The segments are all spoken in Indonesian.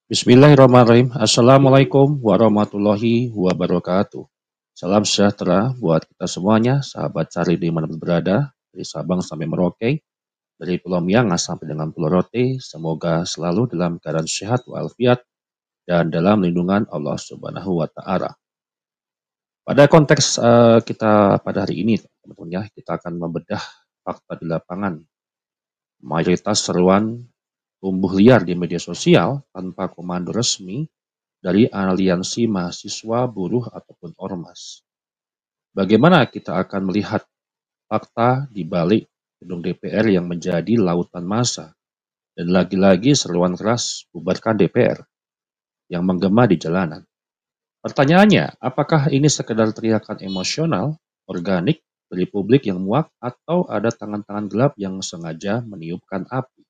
Bismillahirrahmanirrahim. Assalamualaikum warahmatullahi wabarakatuh. Salam sejahtera buat kita semuanya, sahabat cari di mana berada, dari Sabang sampai Merauke, dari Pulau Miangas sampai dengan Pulau Rote. Semoga selalu dalam keadaan sehat walafiat dan dalam lindungan Allah Subhanahu wa Ta'ala. Pada konteks kita pada hari ini, teman-teman ya, kita akan membedah fakta di lapangan. Mayoritas seruan tumbuh liar di media sosial tanpa komando resmi dari aliansi mahasiswa, buruh, ataupun ormas. Bagaimana kita akan melihat fakta di balik gedung DPR yang menjadi lautan massa dan lagi-lagi seruan keras bubarkan DPR yang menggema di jalanan. Pertanyaannya, apakah ini sekedar teriakan emosional, organik dari publik yang muak atau ada tangan-tangan gelap yang sengaja meniupkan api?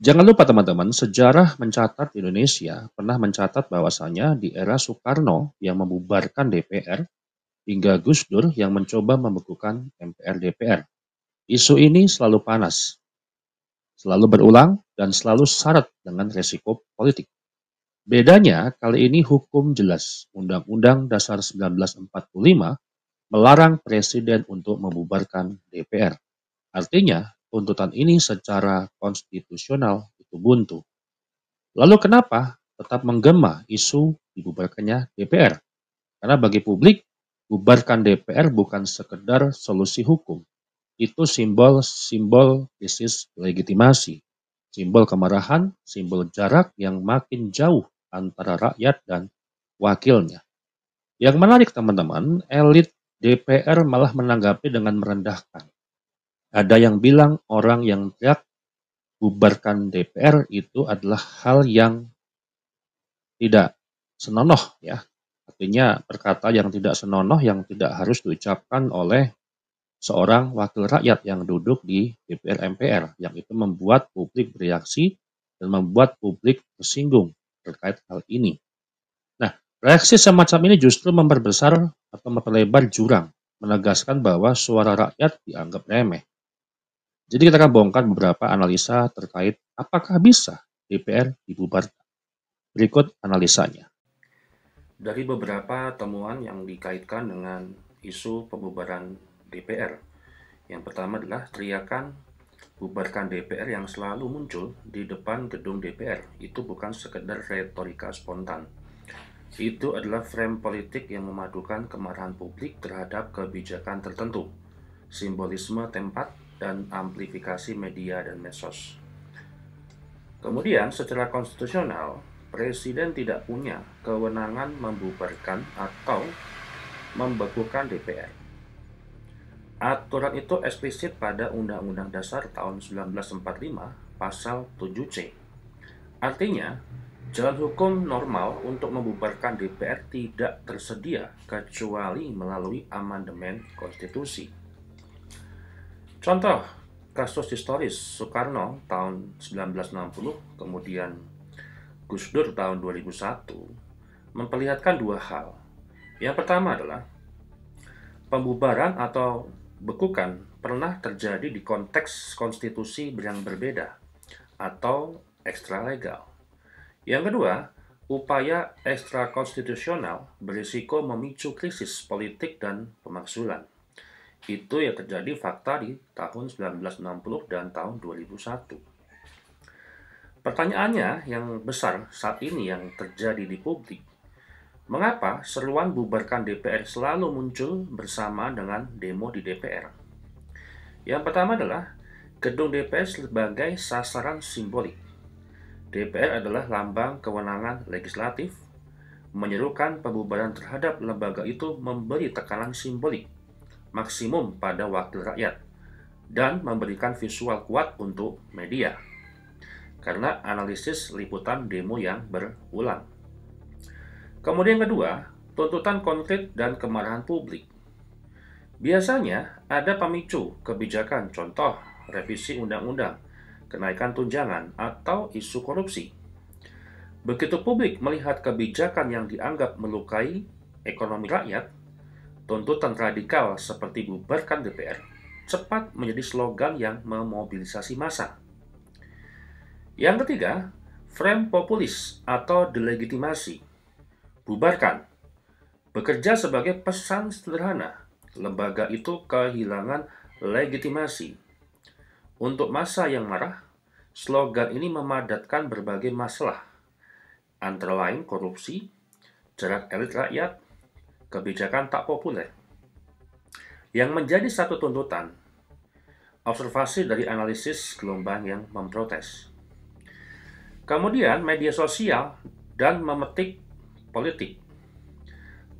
Jangan lupa teman-teman, sejarah mencatat Indonesia pernah mencatat bahwasanya di era Soekarno yang membubarkan DPR hingga Gus Dur yang mencoba membekukan MPR DPR. Isu ini selalu panas, selalu berulang, dan selalu syarat dengan resiko politik. Bedanya kali ini hukum jelas. Undang-Undang Dasar 1945 melarang presiden untuk membubarkan DPR. Artinya, tuntutan ini secara konstitusional itu buntu. Lalu kenapa tetap menggema isu dibubarkannya DPR? Karena bagi publik, bubarkan DPR bukan sekedar solusi hukum. Itu simbol krisis legitimasi, simbol kemarahan, simbol jarak yang makin jauh antara rakyat dan wakilnya. Yang menarik teman-teman, elit DPR malah menanggapi dengan merendahkan. Ada yang bilang orang yang teriak bubarkan DPR itu adalah hal yang tidak senonoh ya. Artinya perkata yang tidak senonoh yang tidak harus diucapkan oleh seorang wakil rakyat yang duduk di DPR MPR, yang itu membuat publik bereaksi dan membuat publik tersinggung terkait hal ini. Nah, reaksi semacam ini justru memperbesar atau memperlebar jurang, menegaskan bahwa suara rakyat dianggap remeh. Jadi kita akan bongkar beberapa analisa terkait apakah bisa DPR dibubarkan. Berikut analisanya. Dari beberapa temuan yang dikaitkan dengan isu pembubaran DPR. Yang pertama adalah teriakan bubarkan DPR yang selalu muncul di depan gedung DPR. Itu bukan sekedar retorika spontan. Itu adalah frame politik yang memadukan kemarahan publik terhadap kebijakan tertentu, simbolisme tempat, dan amplifikasi media dan medsos. Kemudian secara konstitusional, Presiden tidak punya kewenangan membubarkan atau membekukan DPR. Aturan itu eksplisit pada Undang-Undang Dasar tahun 1945 pasal 7C. Artinya, jalan hukum normal untuk membubarkan DPR tidak tersedia kecuali melalui amandemen konstitusi. Contoh kasus historis Soekarno tahun 1960, kemudian Gus Dur tahun 2001 memperlihatkan dua hal. Yang pertama adalah pembubaran atau bekukan pernah terjadi di konteks konstitusi yang berbeda atau ekstralegal. Yang kedua, upaya ekstrakonstitusional berisiko memicu krisis politik dan pemakzulan. Itu yang terjadi fakta di tahun 1960 dan tahun 2001. Pertanyaannya yang besar saat ini yang terjadi di publik, mengapa seruan bubarkan DPR selalu muncul bersama dengan demo di DPR? Yang pertama adalah gedung DPR sebagai sasaran simbolik. DPR adalah lambang kewenangan legislatif, menyerukan pembubaran terhadap lembaga itu memberi tekanan simbolik maksimum pada wakil rakyat dan memberikan visual kuat untuk media. Karena analisis liputan demo yang berulang. Kemudian kedua, tuntutan konkret dan kemarahan publik. Biasanya ada pemicu kebijakan, contoh revisi undang-undang, kenaikan tunjangan, atau isu korupsi. Begitu publik melihat kebijakan yang dianggap melukai ekonomi rakyat, tuntutan radikal seperti bubarkan DPR cepat menjadi slogan yang memobilisasi massa. Yang ketiga, Frame populis atau delegitimasi. Bubarkan. Bekerja sebagai pesan sederhana. Lembaga itu kehilangan legitimasi. Untuk massa yang marah, slogan ini memadatkan berbagai masalah, antara lain korupsi, jarak elit rakyat, kebijakan tak populer. Yang menjadi satu tuntutan, observasi dari analisis gelombang yang memprotes. Kemudian media sosial dan memetik politik.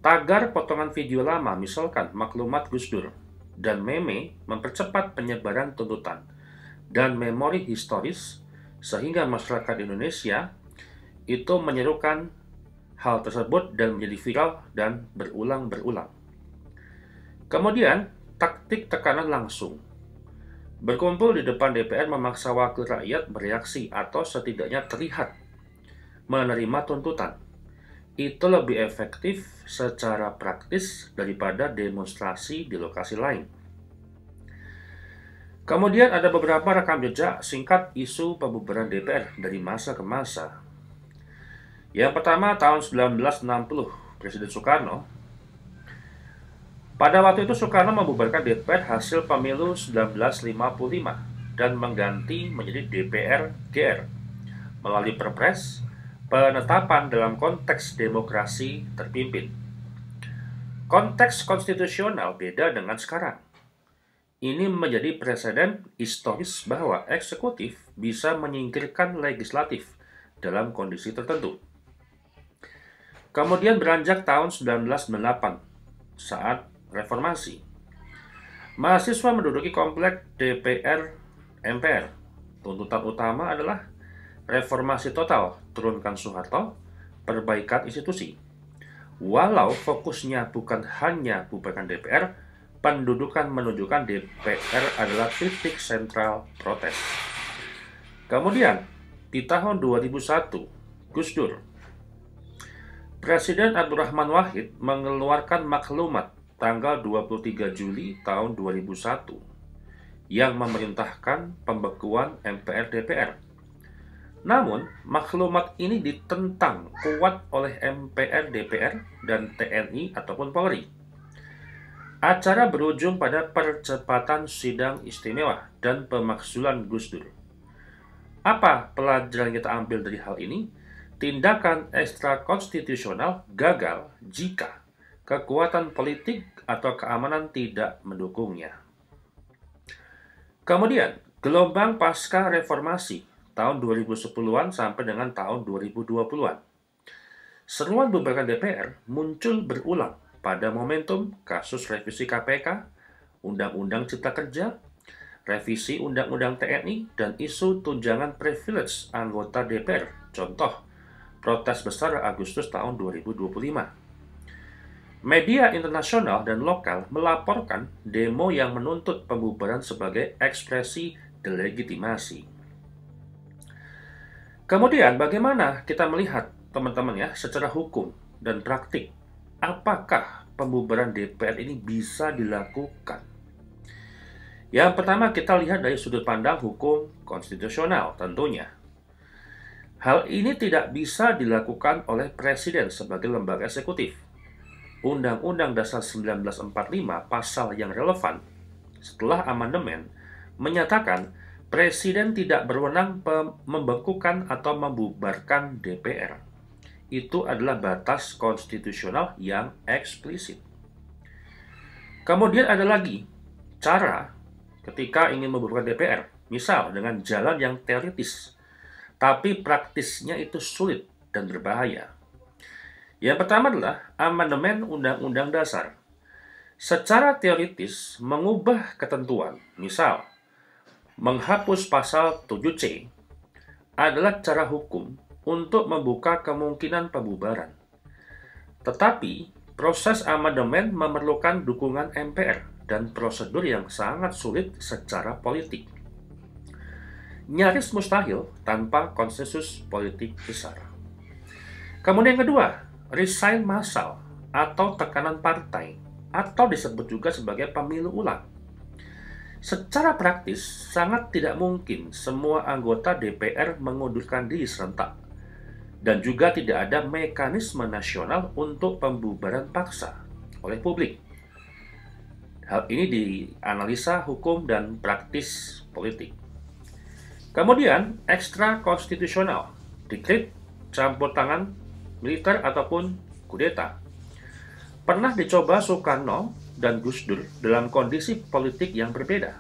Tagar potongan video lama, misalkan maklumat Gus Dur, dan meme mempercepat penyebaran tuntutan dan memori historis sehingga masyarakat Indonesia itu menyerukan hal tersebut dan menjadi viral dan berulang-berulang. Kemudian, taktik tekanan langsung. Berkumpul di depan DPR memaksa wakil rakyat bereaksi atau setidaknya terlihat menerima tuntutan. Itu lebih efektif secara praktis daripada demonstrasi di lokasi lain. Kemudian ada beberapa rekam jejak singkat isu pembubaran DPR dari masa ke masa. Yang pertama tahun 1960, Presiden Soekarno. Pada waktu itu Soekarno membubarkan DPR hasil pemilu 1955 dan mengganti menjadi DPR-GR melalui Perpres, penetapan dalam konteks demokrasi terpimpin. Konteks konstitusional beda dengan sekarang. Ini menjadi preseden historis bahwa eksekutif bisa menyingkirkan legislatif dalam kondisi tertentu. Kemudian beranjak tahun 1998 saat reformasi. Mahasiswa menduduki komplek DPR MPR. Tuntutan utama adalah reformasi total, turunkan Soeharto, perbaikan institusi. Walau fokusnya bukan hanya bubarkan DPR, pendudukan menunjukkan DPR adalah titik sentral protes. Kemudian, di tahun 2001, Gus Dur, Presiden Abdurrahman Wahid mengeluarkan maklumat tanggal 23 Juli tahun 2001 yang memerintahkan pembekuan MPR-DPR. Namun, maklumat ini ditentang kuat oleh MPR-DPR dan TNI ataupun Polri. Acara berujung pada percepatan sidang istimewa dan pemakzulan Gus Dur. Apa pelajaran yang kita ambil dari hal ini? Tindakan ekstrakonstitusional gagal jika kekuatan politik atau keamanan tidak mendukungnya. Kemudian, gelombang pasca reformasi tahun 2010-an sampai dengan tahun 2020-an. Seruan bubarkan DPR muncul berulang pada momentum kasus revisi KPK, Undang-Undang Cipta Kerja, revisi Undang-Undang TNI, dan isu tunjangan privilege anggota DPR. Contoh, protes besar Agustus tahun 2025. Media internasional dan lokal melaporkan demo yang menuntut pembubaran sebagai ekspresi delegitimasi. Kemudian bagaimana kita melihat, teman-teman ya, secara hukum dan praktik, apakah pembubaran DPR ini bisa dilakukan? Yang pertama kita lihat dari sudut pandang hukum konstitusional tentunya. Hal ini tidak bisa dilakukan oleh Presiden sebagai lembaga eksekutif. Undang-Undang Dasar 1945 pasal yang relevan setelah amandemen menyatakan Presiden tidak berwenang membekukan atau membubarkan DPR. Itu adalah batas konstitusional yang eksplisit. Kemudian ada lagi cara ketika ingin membubarkan DPR, misal dengan jalan yang teoritis, tapi praktisnya itu sulit dan berbahaya. Yang pertama adalah amandemen Undang-Undang Dasar. Secara teoritis mengubah ketentuan, misal menghapus pasal 7C, adalah cara hukum untuk membuka kemungkinan pembubaran. Tetapi proses amandemen memerlukan dukungan MPR dan prosedur yang sangat sulit secara politik. Nyaris mustahil tanpa konsensus politik besar. Kemudian yang kedua, resign massal atau tekanan partai, atau disebut juga sebagai pemilu ulang. Secara praktis, sangat tidak mungkin semua anggota DPR mengundurkan diri serentak, dan juga tidak ada mekanisme nasional untuk pembubaran paksa oleh publik. Hal ini dianalisa hukum dan praktis politik. Kemudian, ekstra konstitusional, dekret, campur tangan militer ataupun kudeta. Pernah dicoba Soekarno dan Gus Dur dalam kondisi politik yang berbeda,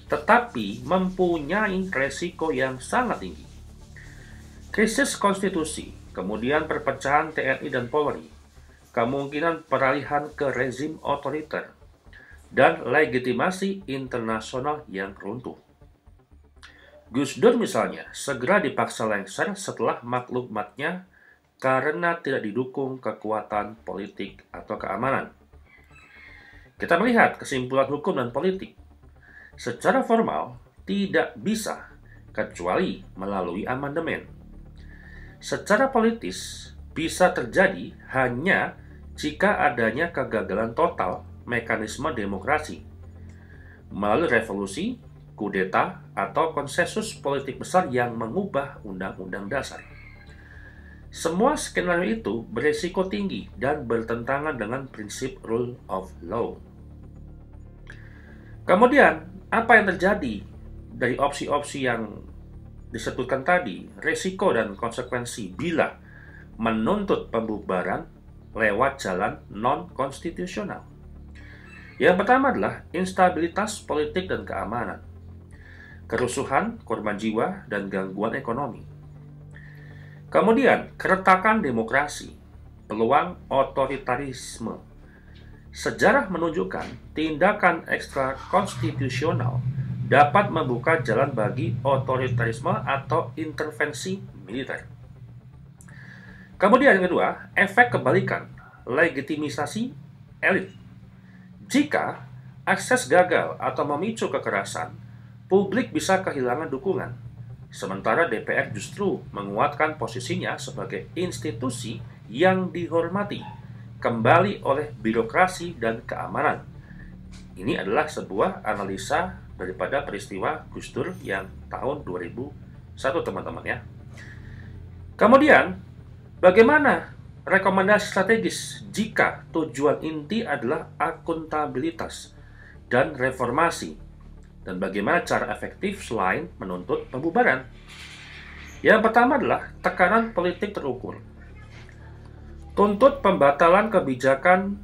tetapi mempunyai resiko yang sangat tinggi. Krisis konstitusi, kemudian perpecahan TNI dan Polri, kemungkinan peralihan ke rezim otoriter, dan legitimasi internasional yang runtuh. Gus Dur misalnya segera dipaksa lengser setelah maklumatnya karena tidak didukung kekuatan politik atau keamanan. Kita melihat kesimpulan hukum dan politik. Secara formal, tidak bisa kecuali melalui amandemen. Secara politis, bisa terjadi hanya jika adanya kegagalan total mekanisme demokrasi melalui revolusi, kudeta, atau konsensus politik besar yang mengubah undang-undang dasar. Semua skenario itu berisiko tinggi dan bertentangan dengan prinsip rule of law. Kemudian, apa yang terjadi dari opsi-opsi yang disebutkan tadi, risiko dan konsekuensi bila menuntut pembubaran lewat jalan non-konstitusional? Yang pertama adalah instabilitas politik dan keamanan, kerusuhan, korban jiwa, dan gangguan ekonomi. Kemudian, keretakan demokrasi, peluang otoritarisme. Sejarah menunjukkan tindakan ekstra konstitusional dapat membuka jalan bagi otoritarisme atau intervensi militer. Kemudian yang kedua, efek kebalikan, legitimisasi elit. Jika akses gagal atau memicu kekerasan, publik bisa kehilangan dukungan, sementara DPR justru menguatkan posisinya sebagai institusi yang dihormati kembali oleh birokrasi dan keamanan. Ini adalah sebuah analisa daripada peristiwa Gus Dur yang tahun 2001, teman-teman ya. Kemudian, bagaimana rekomendasi strategis jika tujuan inti adalah akuntabilitas dan reformasi? Dan bagaimana cara efektif selain menuntut pembubaran? Yang pertama adalah tekanan politik terukur. Tuntut pembatalan kebijakan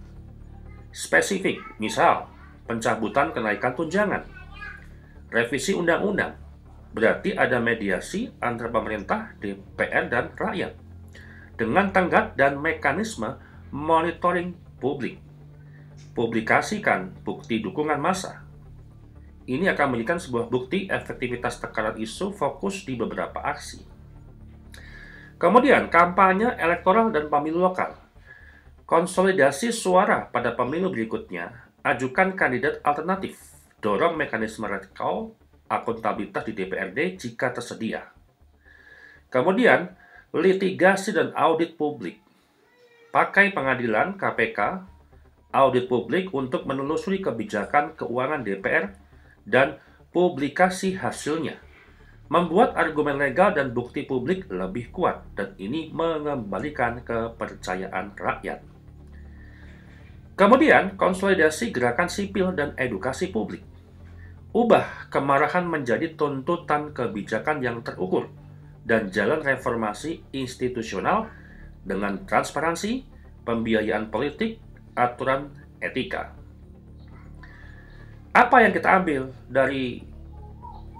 spesifik, misal pencabutan kenaikan tunjangan, revisi undang-undang. Berarti ada mediasi antara pemerintah, DPR, dan rakyat dengan tenggat dan mekanisme monitoring publik. Publikasikan bukti dukungan massa. Ini akan memberikan sebuah bukti efektivitas tekanan isu fokus di beberapa aksi. Kemudian, kampanye elektoral dan pemilu lokal. Konsolidasi suara pada pemilu berikutnya, ajukan kandidat alternatif, dorong mekanisme radikal, akuntabilitas di DPRD jika tersedia. Kemudian, litigasi dan audit publik. Pakai pengadilan, KPK, audit publik untuk menelusuri kebijakan keuangan DPR dan publikasi hasilnya. Membuat argumen legal dan bukti publik lebih kuat, dan ini mengembalikan kepercayaan rakyat. Kemudian, konsolidasi gerakan sipil dan edukasi publik. Ubah kemarahan menjadi tuntutan kebijakan yang terukur, dan jalan reformasi institusional dengan transparansi, pembiayaan politik, aturan etika. Apa yang kita ambil dari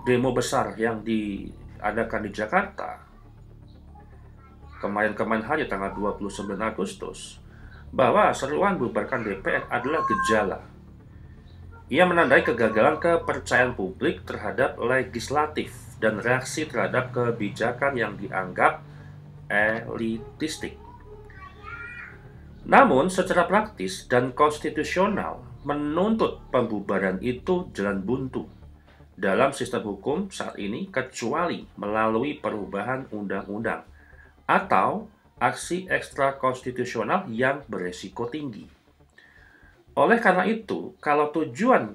demo besar yang diadakan di Jakarta kemarin hari tanggal 29 Agustus, bahwa seruan bubarkan DPR adalah gejala. Ia menandai kegagalan kepercayaan publik terhadap legislatif dan reaksi terhadap kebijakan yang dianggap elitistik. Namun, secara praktis dan konstitusional, menuntut pembubaran itu jalan buntu dalam sistem hukum saat ini kecuali melalui perubahan undang-undang atau aksi ekstra konstitusional yang beresiko tinggi. Oleh karena itu, kalau tujuan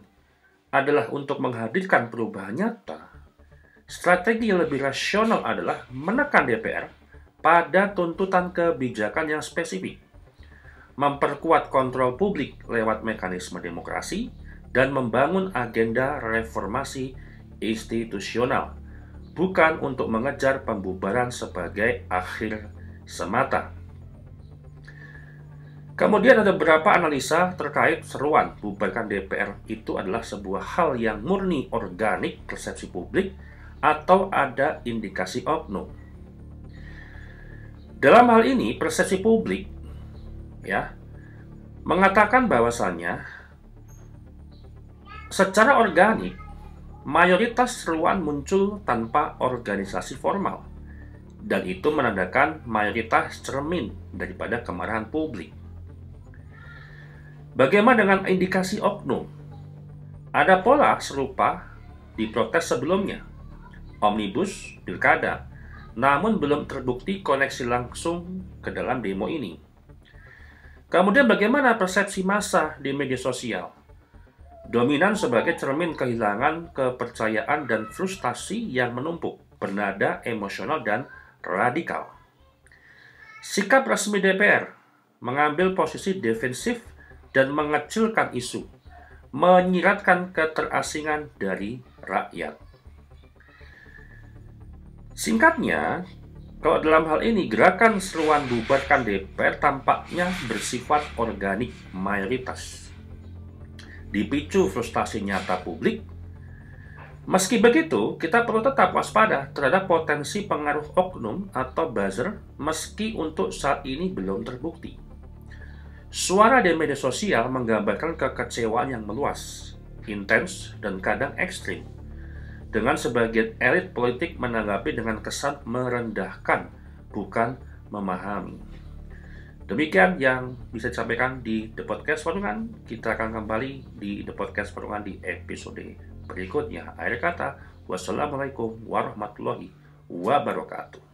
adalah untuk menghadirkan perubahan nyata, strategi yang lebih rasional adalah menekan DPR pada tuntutan kebijakan yang spesifik, memperkuat kontrol publik lewat mekanisme demokrasi, dan membangun agenda reformasi institusional, bukan untuk mengejar pembubaran sebagai akhir semata. Kemudian ada beberapa analisa terkait seruan bubarkan DPR itu adalah sebuah hal yang murni organik persepsi publik atau ada indikasi oknum. Dalam hal ini persepsi publik mengatakan bahwasannya secara organik mayoritas seruan muncul tanpa organisasi formal, dan itu menandakan mayoritas cermin daripada kemarahan publik. Bagaimana dengan indikasi oknum? Ada pola serupa di protes sebelumnya, omnibus, pilkada, namun belum terbukti koneksi langsung ke dalam demo ini. Kemudian bagaimana persepsi massa di media sosial? Dominan sebagai cermin kehilangan kepercayaan dan frustasi yang menumpuk, bernada emosional dan radikal. Sikap resmi DPR mengambil posisi defensif dan mengecilkan isu, menyiratkan keterasingan dari rakyat. Singkatnya, kalau dalam hal ini gerakan seruan bubarkan DPR tampaknya bersifat organik mayoritas, dipicu frustasi nyata publik. Meski begitu, kita perlu tetap waspada terhadap potensi pengaruh oknum atau buzzer meski untuk saat ini belum terbukti. Suara di media sosial menggambarkan kekecewaan yang meluas, intens, dan kadang ekstrim, dengan sebagian elit politik menanggapi dengan kesan merendahkan, bukan memahami. Demikian yang bisa disampaikan di The Podcast Perungan. Kita akan kembali di The Podcast Perungan di episode berikutnya. Akhir kata, wassalamualaikum warahmatullahi wabarakatuh.